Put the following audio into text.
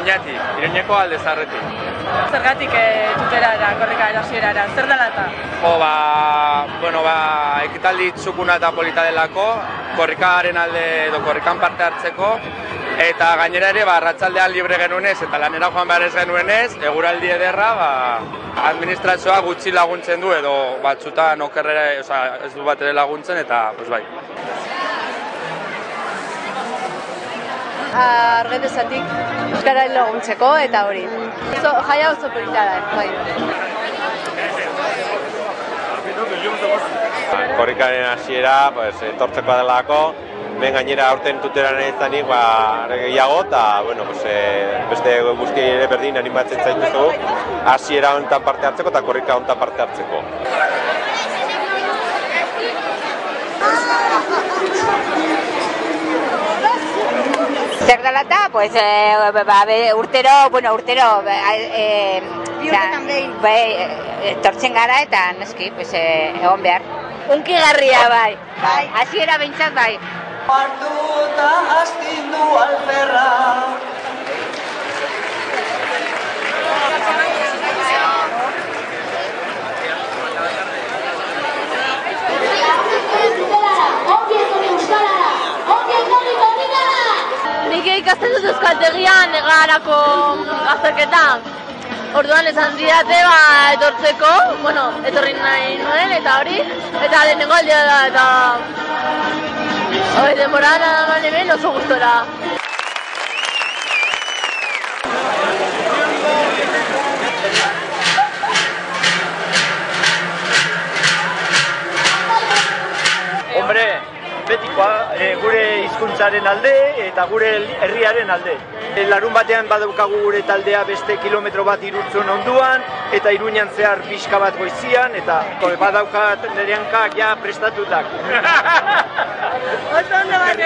Iruñeko alde zarretik. Zergatik tuterara, korrikaren hasierara, zer dela eta? Ekitaldi txukuna eta polita delako, korrikaren alde edo korrikan parte hartzeko, eta gainera ere arratsaldean libre genuenez eta lanera joan behar ez genuenez, eguraldi ederra administrazioa gutxi laguntzen du edo batzutan okerrera ez du bat ere laguntzen eta bai. Argetezatik euskarari laguntzeko eta hori. Jaia oso polita da, bai. Korrikaren hasiera etortzeko delako, ben gainera aurten tuteran ezanik gehiago eta beste guzti ere berdin animatzen zaituzu hasiera honetan parte hartzeko eta korrika honetan parte hartzeko. Zer dela eta, urtero, etortzen gara eta neski, egon behar. Unkigarria bai, hasiera behintzat bai. Hartuta astindu alperra. Nik ikasten dut euskaltegian negarako azterketa. Orduan esan didate etortzeko, etorri nahi nuen eta hori, eta lehenengo aldea da eta denbora nadaman hemen oso gustora. Hombre, betikoa, gure hizkuntzaren alde eta gure herriaren alde. Larun batean badaukagu gure taldea beste kilometro bat Irurtzun onduan eta Iruñan zehar pixka bat goizian eta badaukat nire hankak ja prestatutak. Oso ondo bat,